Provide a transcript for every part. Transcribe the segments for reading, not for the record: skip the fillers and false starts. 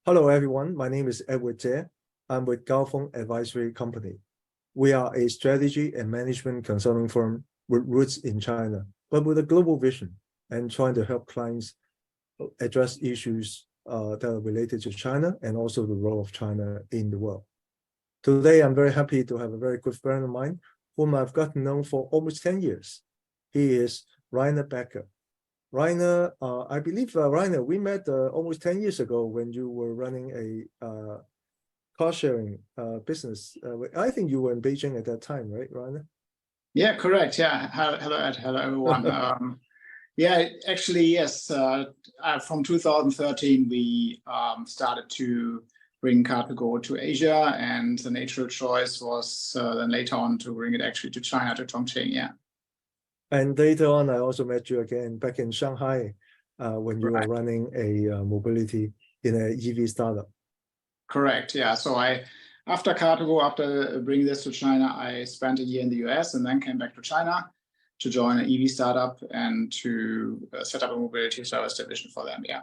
Hello, everyone. My name is Edward Jie. I'm with Gaofeng Advisory Company. We are a strategy and management consulting firm with roots in China, but with a global vision and trying to help clients address issues that are related to China and also the role of China in the world. Today, I'm very happy to have a very good friend of mine whom I've gotten to know for almost 10 years. He is Rainer Becker. Rainer, I believe, Rainer, we met almost 10 years ago when you were running a car sharing business. I think you were in Beijing at that time, right, Rainer? Yeah, correct. Yeah. Hello, Ed. Hello, everyone. Yeah, actually, yes. From 2013, we started to bring car2go to Asia, and the natural choice was then later on to bring it actually to China, to Chongqing. Yeah. And later on, I also met you again back in Shanghai when you were running a mobility in an EV startup. Correct. Yeah. So after car2go, after bringing this to China, I spent a year in the US and then came back to China to join an EV startup and to set up a mobility service division for them. Yeah.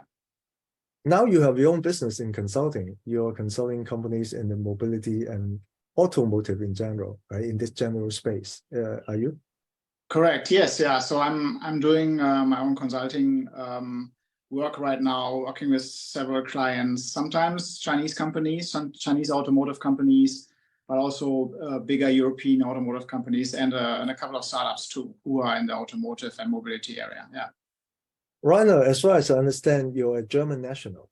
Now you have your own business in consulting. You're consulting companies in the mobility and automotive in general, right? In this general space, are you? Correct. Yes. Yeah. So I'm doing my own consulting work right now, working with several clients, sometimes Chinese companies, some Chinese automotive companies, but also bigger European automotive companies and a couple of startups too, who are in the automotive and mobility area. Yeah. Rainer, as far as I understand, you're a German national.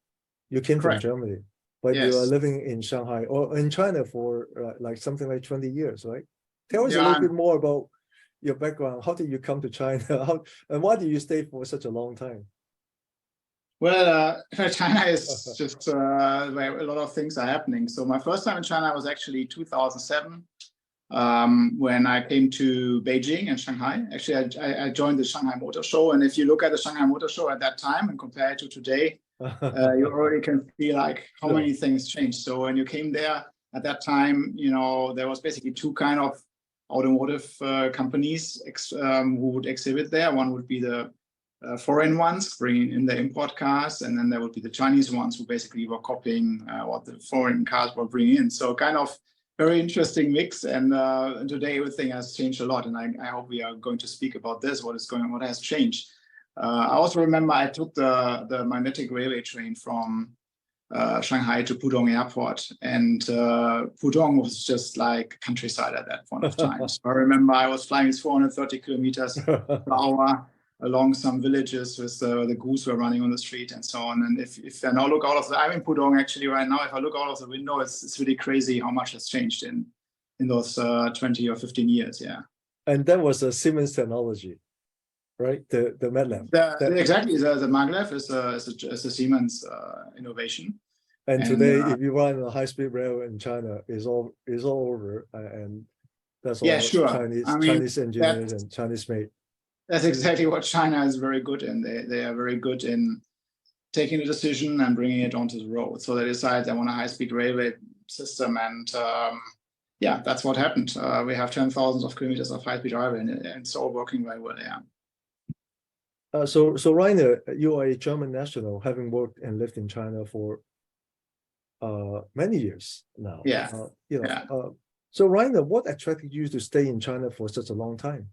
You came Correct. from Germany, but yes. You are living in Shanghai or in China for like something like 20 years, right? Tell us a little bit more about your background. How did you come to China? And why did you stay for such a long time? Well, China is just where a lot of things are happening. So my first time in China was actually 2007 when I came to Beijing and Shanghai. Actually, I joined the Shanghai Motor Show. And if you look at the Shanghai Motor Show at that time and compare it to today, you already can see like how many things changed. So when you came there at that time, you know, there was basically two kind of automotive companies who would exhibit there. One would be the foreign ones bringing in the import cars, and then there would be the Chinese ones who basically were copying what the foreign cars were bringing in. So kind of very interesting mix. And today everything has changed a lot. And I hope we are going to speak about this, what is going on, what has changed. I also remember I took the magnetic railway train from Shanghai to Pudong Airport, and Pudong was just like countryside at that point of time. So I remember I was flying 430 kilometers per hour along some villages with the goose were running on the street and so on. And if I now look out of I'm in Pudong actually right now. If I look out of the window, it's really crazy how much has changed in those 20 or 15 years. Yeah. And that was a Siemens technology, right? The maglev. Exactly. The maglev is a Siemens innovation. And today, if you run a high-speed rail in China, is all over, and that's all Chinese engineers and Chinese made. That's exactly what China is very good in. They are very good in taking a decision and bringing it onto the road. So they decide they want a high-speed railway system, and yeah, that's what happened. We have 10,000 of kilometers of high-speed railway, and it's all working very well. Yeah. So Rainer, you are a German national, having worked and lived in China for many years now. Yeah. So Rainer, what attracted you to stay in China for such a long time?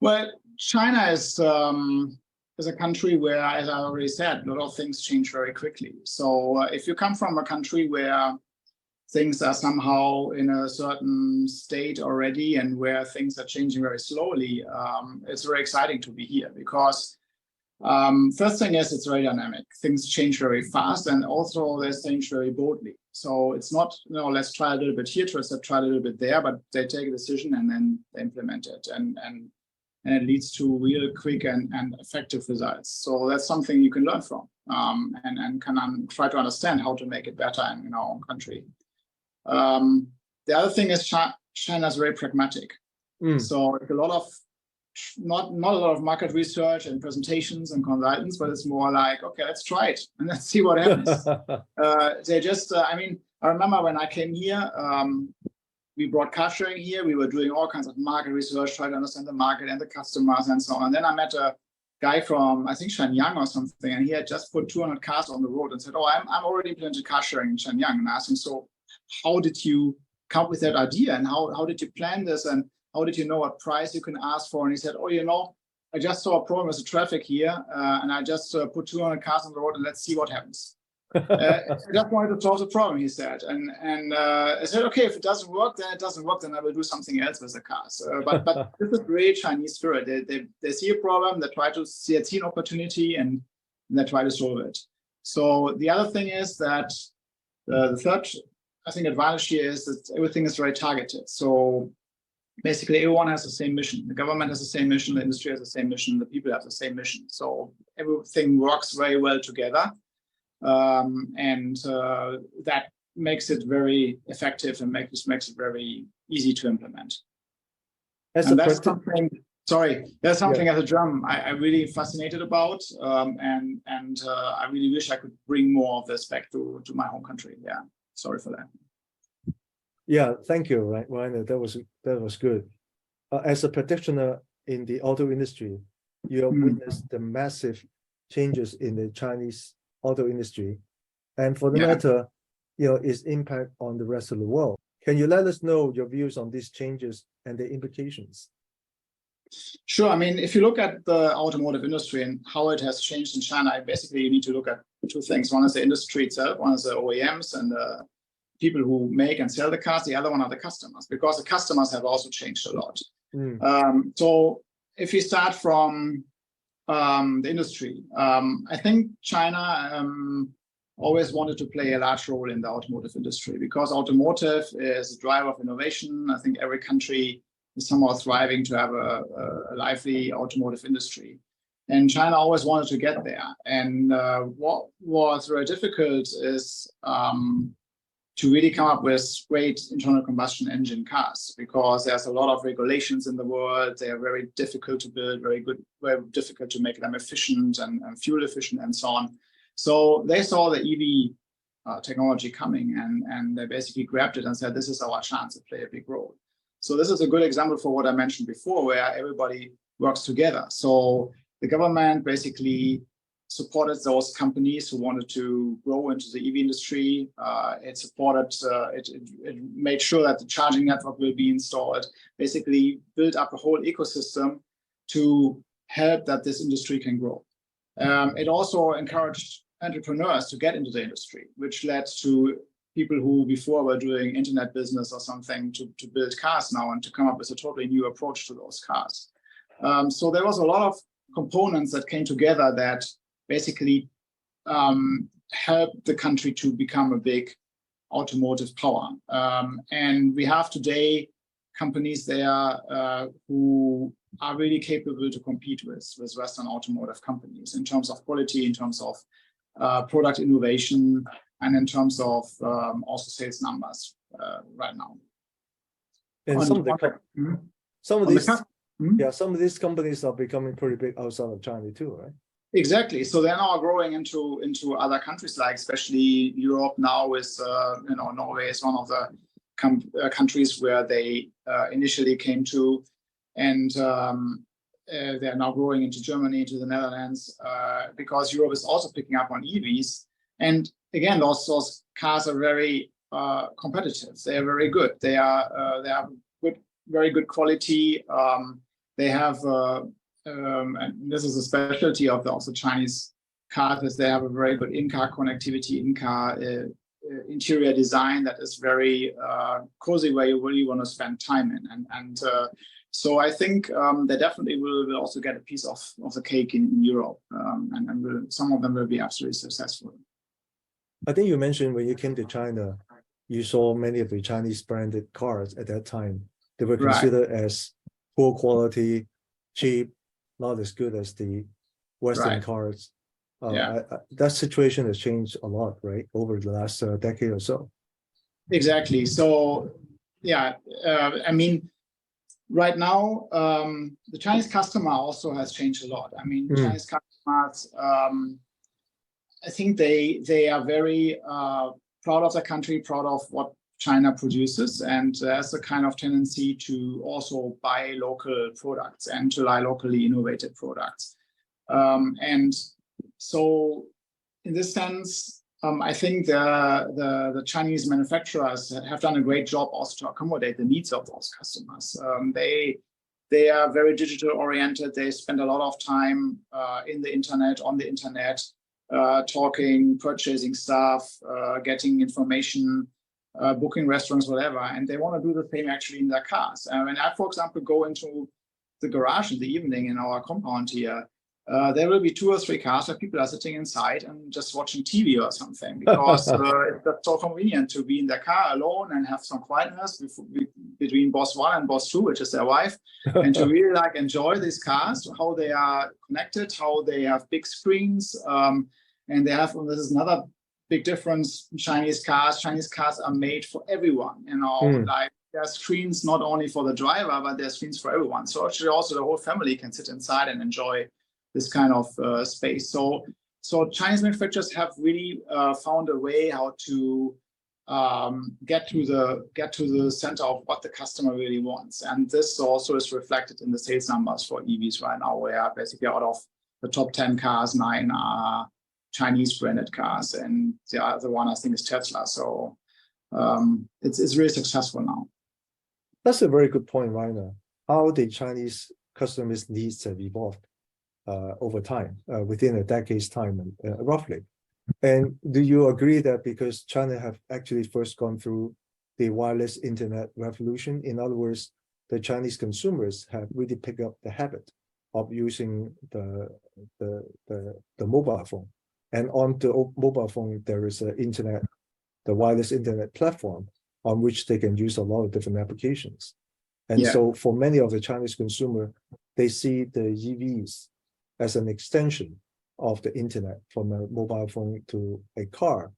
Well, China is a country where, as I already said, a lot of things change very quickly. So if you come from a country where things are somehow in a certain state already and where things are changing very slowly, it's very exciting to be here because first thing is it's very dynamic. Things change very fast, and also they change very boldly. So it's not, let's try a little bit here, try a little bit there, but they take a decision and then they implement it. And it leads to real quick and effective results. So that's something you can learn from and can try to understand how to make it better in our own country. The other thing is China is very pragmatic. So it's a lot of, not a lot of market research and presentations and consultants, but it's more like, okay, let's try it and let's see what happens. They just, I remember when I came here, we brought car sharing here. We were doing all kinds of market research, trying to understand the market and the customers and so on. And then I met a guy from, I think, Shenyang or something, and he had just put 200 cars on the road and said, "Oh, I'm already implemented car sharing in Shenyang." And I asked him, "So how did you come up with that idea, and how did you plan this, and how did you know what price you can ask for?" And he said, "Oh, I just saw a problem with the traffic here, and I just put 200 cars on the road, and let's see what happens." I just wanted to solve the problem, he said, and I said, "Okay, if it doesn't work, then it doesn't work. Then I will do something else with the cars." But this is really Chinese spirit. They see a problem, they try to see an opportunity, and they try to solve it. So the other thing is that the third, I think, advantage here is that everything is very targeted. So basically, everyone has the same mission. The government has the same mission, the industry has the same mission, the people have the same mission. So everything works very well together. That makes it very effective and makes it very easy to implement. And that's something. Sorry, that's something as a German I'm really fascinated about, and I really wish I could bring more of this back to my home country. Yeah, sorry for that. Yeah, thank you, Rainer. That was good. As a practitioner in the auto industry, you have witnessed the massive changes in the Chinese auto industry, and for the matter, its impact on the rest of the world. Can you let us know your views on these changes and the implications? Sure. I mean, if you look at the automotive industry and how it has changed in China, basically you need to look at two things. One is the industry itself, one is the OEMs and the people who make and sell the cars. The other one are the customers, because the customers have also changed a lot. So if you start from the industry, I think China always wanted to play a large role in the automotive industry, because automotive is a driver of innovation. I think every country is somehow thriving to have a lively automotive industry. And China always wanted to get there. And what was very difficult is to really come up with great internal combustion engine cars, because there's a lot of regulations in the world. They are very difficult to build, very difficult to make them efficient and fuel efficient and so on. So they saw the EV technology coming, and they basically grabbed it and said, "This is our chance to play a big role." So this is a good example for what I mentioned before, where everybody works together. So the government basically supported those companies who wanted to grow into the EV industry. It supported, it made sure that the charging network will be installed, basically built up a whole ecosystem to help that this industry can grow. It also encouraged entrepreneurs to get into the industry, which led to people who before were doing internet business or something to build cars now and to come up with a totally new approach to those cars. So there was a lot of components that came together that basically helped the country to become a big automotive power. And we have today companies there who are really capable to compete with Western automotive companies in terms of quality, in terms of product innovation, and in terms of also sales numbers right now. And some of these companies are becoming pretty big outside of China too, right? Exactly. So they're now growing into other countries, like especially Europe now. With Norway is one of the countries where they initially came to, and they're now growing into Germany, into the Netherlands, because Europe is also picking up on EVs. And again, those cars are very competitive. They are very good. They have good, very good quality. They have, and this is a specialty of the Chinese cars, is they have a very good in-car connectivity, in-car interior design that is very cozy, where you really want to spend time in. And so I think they definitely will also get a piece of the cake in Europe, and some of them will be absolutely successful. I think you mentioned when you came to China, you saw many of the Chinese branded cars at that time. They were considered as poor quality, cheap, not as good as the Western cars. That situation has changed a lot, right, over the last decade or so. Exactly. So, I mean, right now, the Chinese customer also has changed a lot. I mean, Chinese customers, I think they are very proud of the country, proud of what China produces, and there's a kind of tendency to also buy local products and to buy locally innovated products. And so in this sense, I think the Chinese manufacturers have done a great job also to accommodate the needs of those customers. They are very digital oriented. They spend a lot of time on the internet, talking, purchasing stuff, getting information, booking restaurants, whatever. And they want to do the same actually in their cars. When I, for example, go into the garage in the evening in our compound here, there will be 2 or 3 cars where people are sitting inside and just watching TV or something, because it's so convenient to be in their car alone and have some quietness between boss 1 and boss 2, which is their wife, and to really like enjoy these cars, how they are connected, how they have big screens, and they have, this is another big difference in Chinese cars. Chinese cars are made for everyone, like there are screens not only for the driver, but there are screens for everyone. So actually also the whole family can sit inside and enjoy this kind of space. So Chinese manufacturers have really found a way how to get to the center of what the customer really wants. And this also is reflected in the sales numbers for EVs right now, where basically out of the top 10 cars, 9 are Chinese branded cars, and the other one I think is Tesla. So it's really successful now. That's a very good point, Rainer. How the Chinese customers' needs have evolved over time, within a decade's time, roughly. And do you agree that because China have actually first gone through the wireless internet revolution, in other words, the Chinese consumers have really picked up the habit of using the mobile phone, and on the mobile phone there is the wireless internet platform on which they can use a lot of different applications. And so for many of the Chinese consumer, they see the EVs as an extension of the internet, from a mobile phone to a car.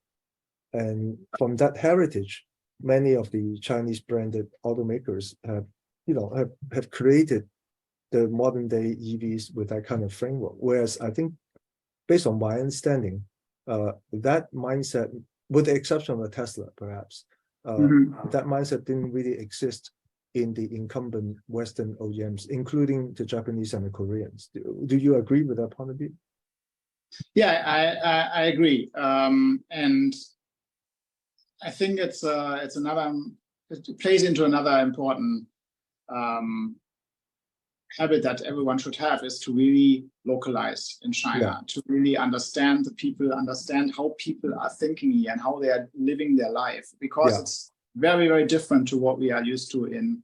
And from that heritage, many of the Chinese branded automakers have created the modern day EVs with that kind of framework. Whereas I think, based on my understanding, that mindset, with the exception of Tesla, perhaps, that mindset didn't really exist in the incumbent Western OEMs, including the Japanese and the Koreans. Do you agree with that point of view? Yeah, I agree, and I think it plays into another important habit that everyone should have, is to really localize in China, to really understand the people, understand how people are thinking here and how they are living their life, because it's very, very different to what we are used to in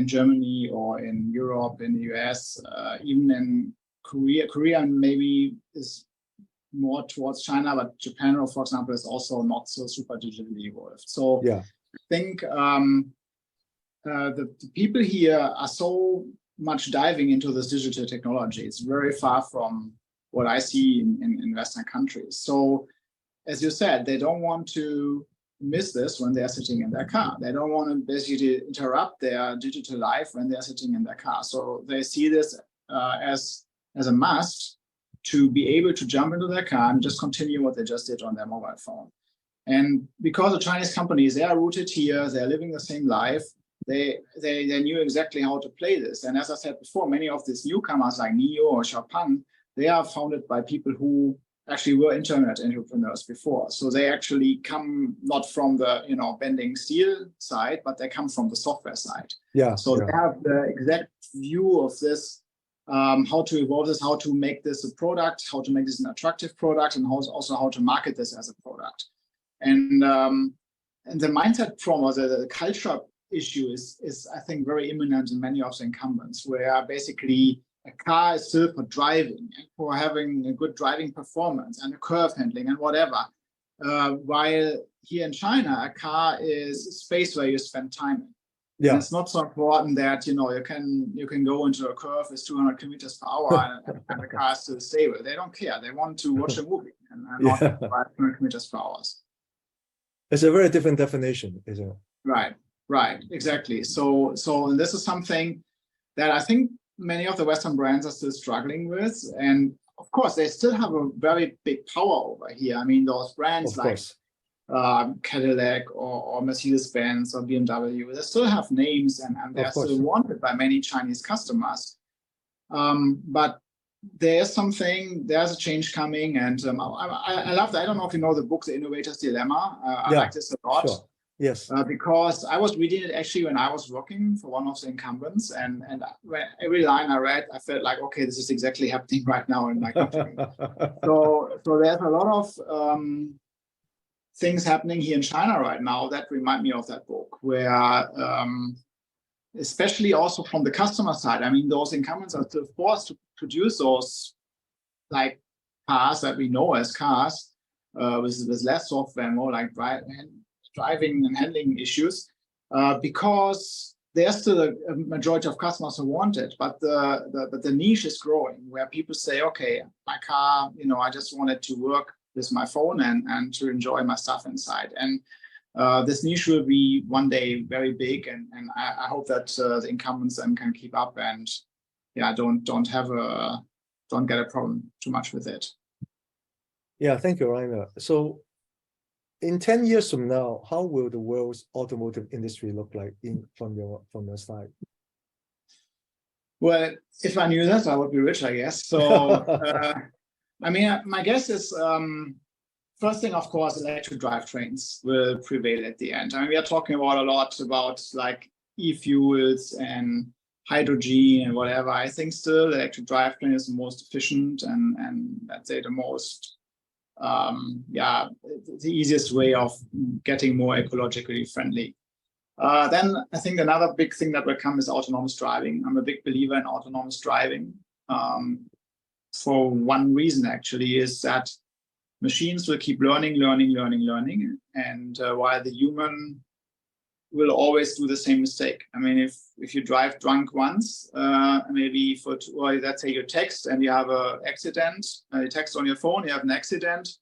Germany or in Europe, in the US, even in Korea. Korea maybe is more towards China, but Japan, for example, is also not so super digitally evolved. So I think the people here are so much diving into this digital technology. It's very far from what I see in Western countries. So as you said, they don't want to miss this when they're sitting in their car. They don't want to basically interrupt their digital life when they're sitting in their car. So they see this as a must to be able to jump into their car and just continue what they just did on their mobile phone. And because the Chinese companies, they are rooted here, they're living the same life, they knew exactly how to play this. And as I said before, many of these newcomers like NIO or XPeng, they are founded by people who actually were internet entrepreneurs before. So they actually come not from the bending steel side, but they come from the software side. They have the exact view of this, how to evolve this, how to make this a product, how to make this an attractive product, and also how to market this as a product. And the mindset from, or the culture issue is I think very imminent in many of the incumbents, where basically a car is still for driving and for having a good driving performance and a curve handling and whatever. While here in China, a car is a space where you spend time in. Yeah. And it's not so important that you can go into a curve with 200 kilometers per hour and the car is still stable. They don't care. They want to watch a movie and not drive 200 kilometers per hour. It's a very different definition, isn't it? Right, exactly. So and this is something that I think many of the Western brands are still struggling with. And of course, they still have a very big power over here. I mean, those brands like Cadillac or Mercedes-Benz or BMW, they still have names and they're still wanted by many Chinese customers. But there's a change coming, and I love that. I don't know if you know the book, The Innovator's Dilemma. I like this a lot. Sure. Yes. Because I was reading it actually when I was working for one of the incumbents, and every line I read, I felt like, okay, this is exactly happening right now in my company. so there's a lot of things happening here in China right now that remind me of that book, where especially also from the customer side, I mean, those incumbents are still forced to produce those like cars that we know as cars with less software, more like driving and handling issues, because there's still a majority of customers who want it, but the niche is growing, where people say, okay, my car, I just want it to work with my phone and to enjoy my stuff inside. And this niche will be one day very big, and I hope that the incumbents then can keep up and don't get a problem too much with it. Yeah, thank you, Rainer. So in 10 years from now, how will the world's automotive industry look like from your side? Well, if I knew that, I would be rich, I guess. So, I mean, my guess is, first thing, of course, electric drivetrains will prevail at the end. I mean, we are talking a lot about like e-fuels and hydrogen and whatever. I think still electric drivetrain is the most efficient and let's say the most the easiest way of getting more ecologically friendly. Then I think another big thing that will come is autonomous driving. I'm a big believer in autonomous driving for one reason, actually, is that machines will keep learning, and while the human will always do the same mistake. I mean, if you drive drunk once, maybe let's say you text and you have an accident, you text on your phone, you have an accident,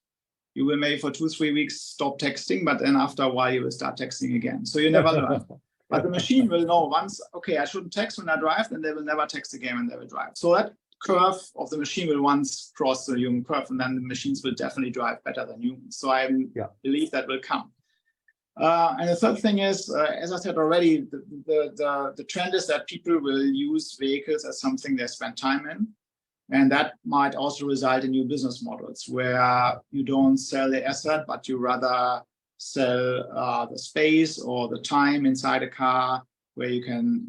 you will maybe for 2-3 weeks stop texting, but then after a while you will start texting again. So you never learn. But the machine will know once, okay, I shouldn't text when I drive, then they will never text again when they will drive. So that curve of the machine will once cross the human curve, and then the machines will definitely drive better than humans. So I believe that will come. And the third thing is, as I said already, the trend is that people will use vehicles as something they spend time in. And that might also result in new business models where you don't sell the asset, but you rather sell the space or the time inside a car where you can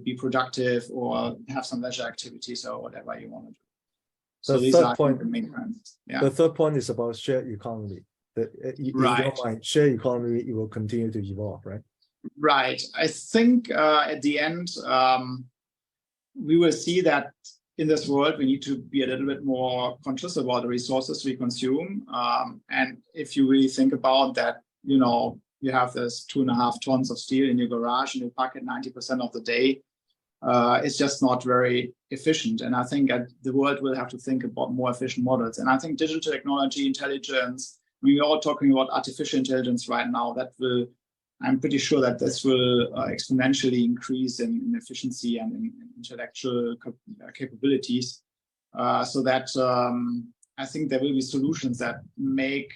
be productive or have some leisure activities or whatever you want to do. So these are the main trends. Yeah. The third point is about shared economy. In your mind, shared economy, it will continue to evolve, right? Right. I think at the end, we will see that in this world, we need to be a little bit more conscious about the resources we consume. And if you really think about that, you have this 2.5 tons of steel in your garage and you park it 90% of the day, it's just not very efficient. And I think the world will have to think about more efficient models. And I think digital technology, intelligence, we're all talking about artificial intelligence right now. I'm pretty sure that this will exponentially increase in efficiency and in intellectual capabilities. So that I think there will be solutions that make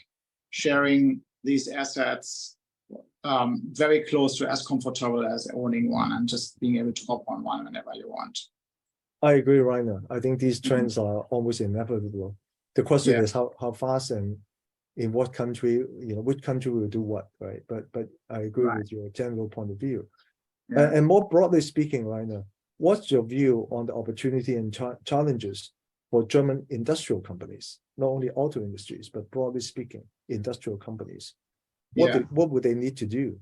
sharing these assets very close to as comfortable as owning one and just being able to hop on one whenever you want. I agree, Rainer. I think these trends are almost inevitable. The question is how fast and in what country, which country will do what, right? But I agree with your general point of view. Yeah. And more broadly speaking, Rainer, what's your view on the opportunity and challenges for German industrial companies, not only auto industries, but broadly speaking, industrial companies? What would they need to do?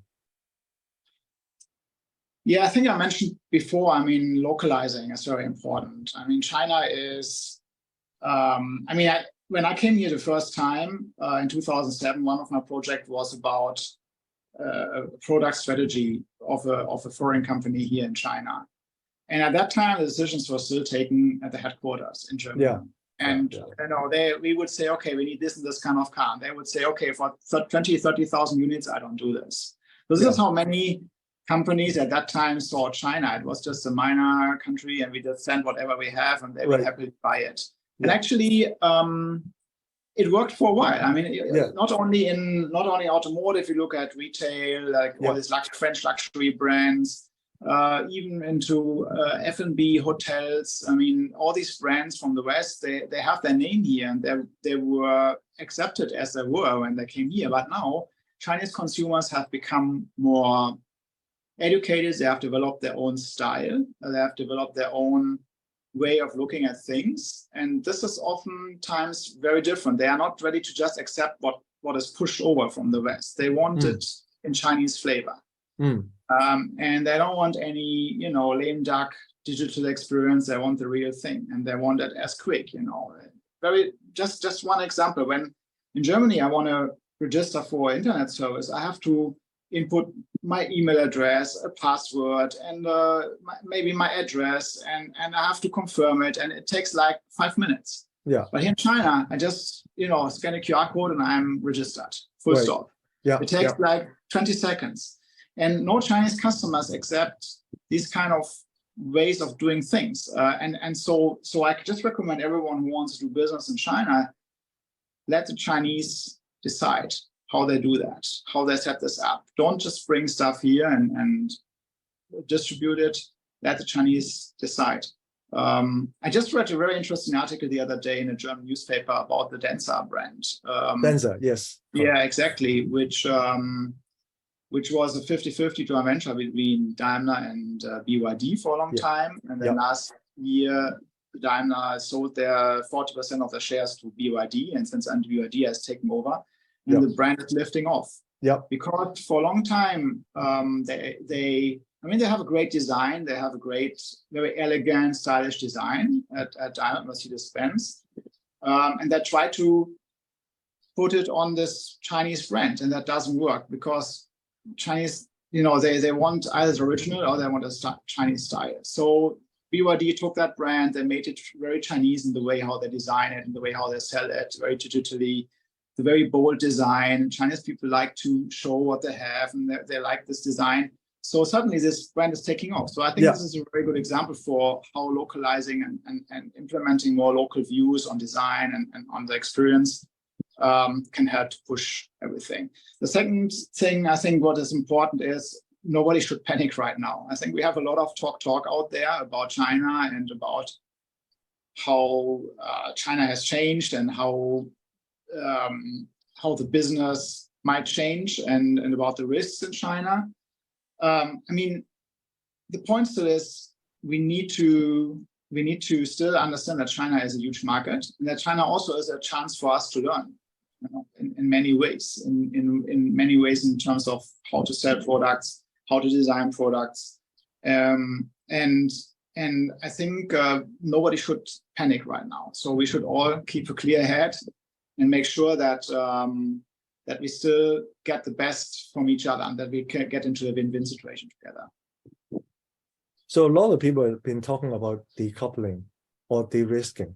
Yeah, I think I mentioned before, I mean, localizing is very important. I mean, China is, when I came here the first time in 2007, one of my projects was about a product strategy of a foreign company here in China. And at that time, the decisions were still taken at the headquarters in Germany. Yeah. And we would say, okay, we need this and this kind of car. And they would say, okay, for 30,000 units, I don't do this. So this is how many companies at that time saw China. It was just a minor country, and we just send whatever we have, and they would happily buy it. And actually, it worked for a while. I mean, not only automotive. You look at retail, like all these French luxury brands. even into F&B hotels. I mean, all these brands from the West, they have their name here, and they were accepted as they were when they came here. But now Chinese consumers have become more educated. They have developed their own style. They have developed their own way of looking at things. And this is oftentimes very different. They are not ready to just accept what is pushed over from the West. They want it in Chinese flavor. And they don't want any, lame duck digital experience. They want the real thing, and they want it as quick, just one example. When in Germany, I want to register for internet service, I have to input my email address, a password, and maybe my address, and I have to confirm it, and it takes like 5 minutes. Yeah. But here in China, I just scan a QR code and I'm registered. Full stop. Yeah. It takes like 20 seconds, and no Chinese customers accept these kind of ways of doing things. And so I just recommend everyone who wants to do business in China, let the Chinese decide how they do that, how they set this up. Don't just bring stuff here and distribute it. Let the Chinese decide. I just read a very interesting article the other day in a German newspaper about the Denza brand. Denza, yes. Yeah, exactly, which was a 50-50 joint venture between Daimler and BYD for a long time. And then last year, Daimler sold their 40% of the shares to BYD, and since then BYD has taken over, and the brand is lifting off. Yeah. Because for a long time, they have a great design. They have a great, very elegant, stylish design at Daimler, Mercedes-Benz, and they try to put it on this Chinese brand, and that doesn't work because Chinese, they want either the original or they want a Chinese style. So BYD took that brand, they made it very Chinese in the way how they design it, in the way how they sell it, very digitally, the very bold design. Chinese people like to show what they have, and they like this design. So suddenly this brand is taking off. So I think this is a very good example for how localizing and implementing more local views on design and on the experience can help to push everything. The second thing, I think what is important is nobody should panic right now. I think we have a lot of talk out there about China and about how China has changed and how the business might change and about the risks in China. The point still is we need to still understand that China is a huge market, and that China also is a chance for us to learn in many ways, in many ways in terms of how to sell products, how to design products. And I think nobody should panic right now. So we should all keep a clear head and make sure that that we still get the best from each other and that we can get into a win-win situation together. So a lot of people have been talking about decoupling or de-risking.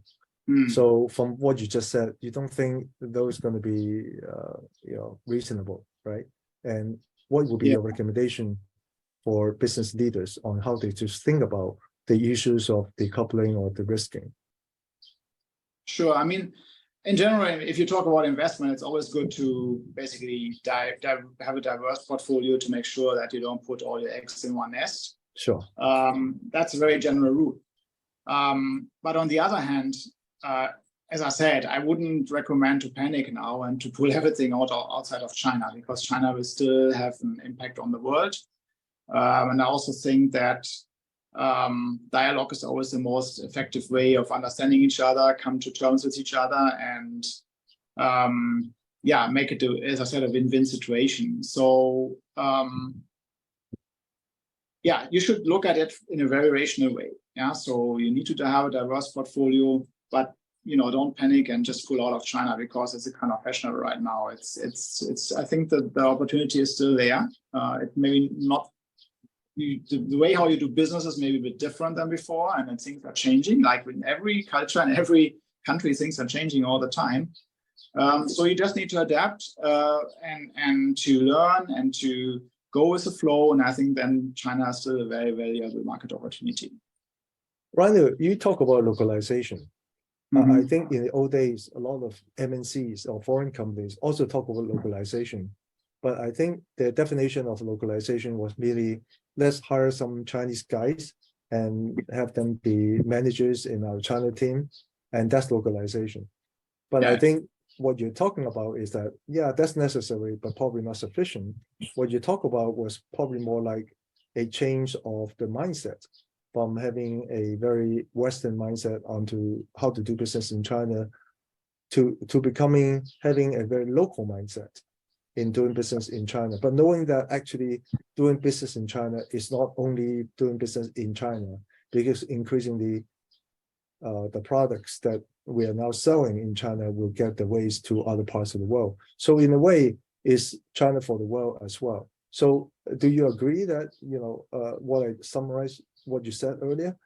So from what you just said, you don't think those going to be reasonable, right? And what would be your recommendation for business leaders on how they just think about the issues of decoupling or de-risking? Sure. In general, if you talk about investment, it's always good to basically have a diverse portfolio to make sure that you don't put all your eggs in one nest. Sure. That's a very general rule. But on the other hand, as I said, I wouldn't recommend to panic now and to pull everything outside of China, because China will still have an impact on the world. And I also think that dialogue is always the most effective way of understanding each other, come to terms with each other, and make it, as I said, a win-win situation. So you should look at it in a very rational way. So you need to have a diverse portfolio, but don't panic and just pull out of China because it's a kind of fashionable right now. It's I think that the opportunity is still there. It maybe not. The way how you do business is maybe a bit different than before, and then things are changing. Like in every culture and every country, things are changing all the time. So you just need to adapt and to learn and to go with the flow. And I think then China is still a very valuable market opportunity. Rainer, you talk about localization. I think in the old days, a lot of MNCs or foreign companies also talk about localization. But I think the definition of localization was really let's hire some Chinese guys and have them be managers in our China team, and that's localization. But I think what you're talking about is that, yeah, that's necessary, but probably not sufficient. What you talk about was probably more like a change of the mindset from having a very Western mindset onto how to do business in China to having a very local mindset in doing business in China, but knowing that actually doing business in China is not only doing business in China, because increasingly the products that we are now selling in China will get the ways to other parts of the world. So in a way, it's China for the world as well. So do you agree that, what I summarized what you said earlier,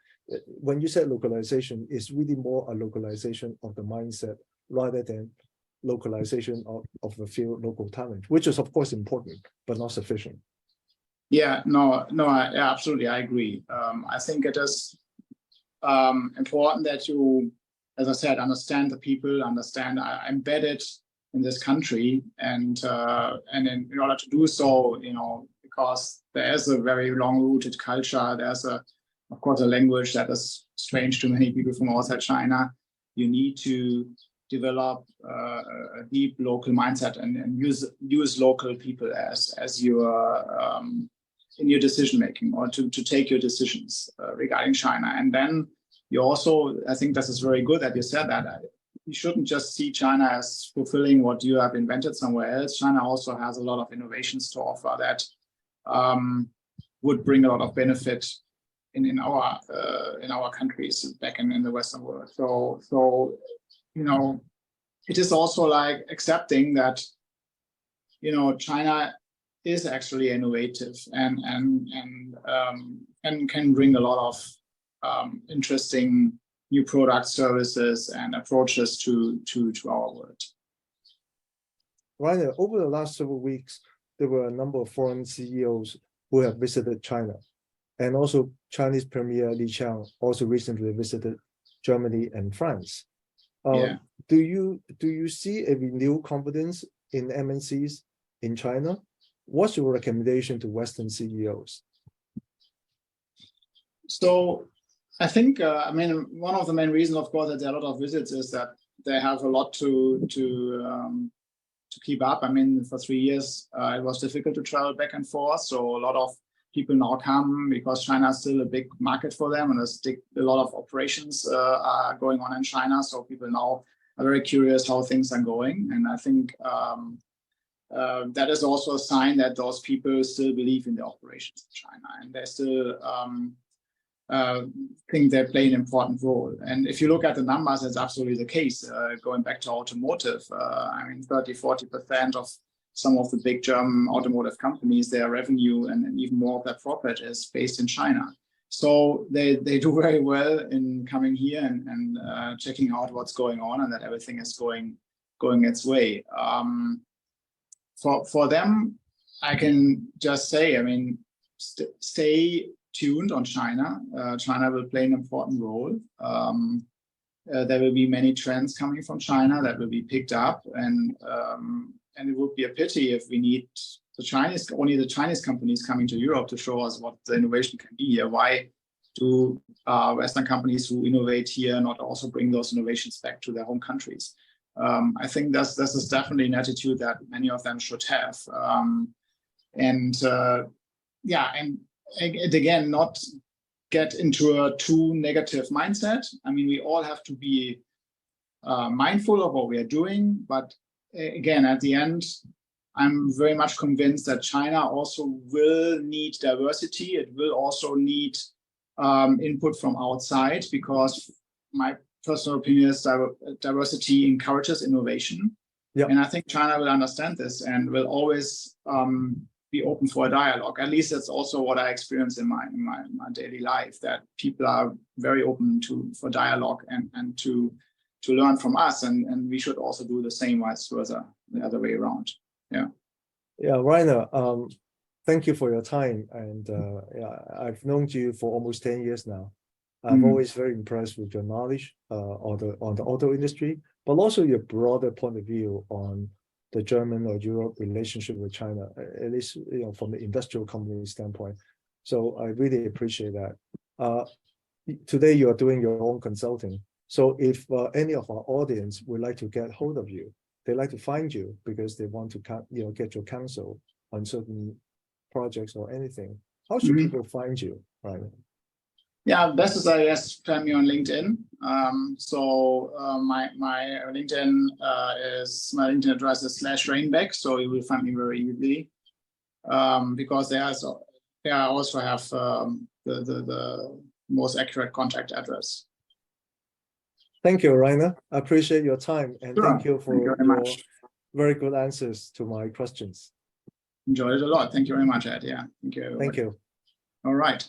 when you said localization, is really more a localization of the mindset rather than localization of a few local talent, which is of course important, but not sufficient. Yeah, no, absolutely, I agree. I think it is important that you, as I said, understand the people, understand embedded in this country, and in order to do so, because there is a very long-rooted culture, there's of course a language that is strange to many people from outside China. You need to develop a deep local mindset and use local people as your in your decision making, or to take your decisions regarding China. And then you also, I think this is very good that you said that. You shouldn't just see China as fulfilling what you have invented somewhere else. China also has a lot of innovations to offer that would bring a lot of benefit in our countries back in the Western world. So it is also like accepting that China is actually innovative and can bring a lot of interesting new products, services, and approaches to our world. Rainer, over the last several weeks, there were a number of foreign CEOs who have visited China, and also Chinese Premier Li Qiang also recently visited Germany and France. Do you see a renewed confidence in MNCs in China? What's your recommendation to Western CEOs? So I think, one of the main reasons, of course, that there are a lot of visits is that they have a lot to keep up. For 3 years, it was difficult to travel back and forth. So a lot of people now come because China is still a big market for them, and a lot of operations are going on in China. So people now are very curious how things are going. And I think that is also a sign that those people still believe in the operations in China, and they still think they play an important role. And if you look at the numbers, that's absolutely the case. Going back to automotive, 30-40% of some of the big German automotive companies, their revenue and even more of their profit is based in China. So they do very well in coming here and checking out what's going on, and that everything is going its way. For them, I can just say, stay tuned on China. China will play an important role. There will be many trends coming from China that will be picked up, and it would be a pity if we need only the Chinese companies coming to Europe to show us what the innovation can be here. Why do Western companies who innovate here not also bring those innovations back to their home countries? I think this is definitely an attitude that many of them should have. And again, not get into a too negative mindset. We all have to be mindful of what we are doing, but again, at the end, I'm very much convinced that China also will need diversity. It will also need input from outside, because my personal opinion is diversity encourages innovation. Yeah. And I think China will understand this and will always be open for a dialogue. At least that's also what I experience in my daily life, that people are very open for dialogue and to learn from us, and we should also do the same, vice versa, the other way around. Yeah, Rainer, thank you for your time, and I've known you for almost 10 years now. I'm always very impressed with your knowledge on the auto industry, but also your broader point of view on the German or Europe relationship with China, at least from the industrial company standpoint. So I really appreciate that. Today you are doing your own consulting. So if any of our audience would like to get hold of you, they like to find you because they want to get your counsel on certain projects or anything, how should people find you, right? Yeah, best is I guess find me on LinkedIn. My LinkedIn my LinkedIn address is /Rainbeck, so you will find me very easily. Because I also have the most accurate contact address. Thank you, Rainer. I appreciate your time, and Sure. thank you for Thank you very your much. very good answers to my questions. Enjoyed it a lot. Thank you very much, Ed. Yeah, thank you, everybody. Thank you. All right.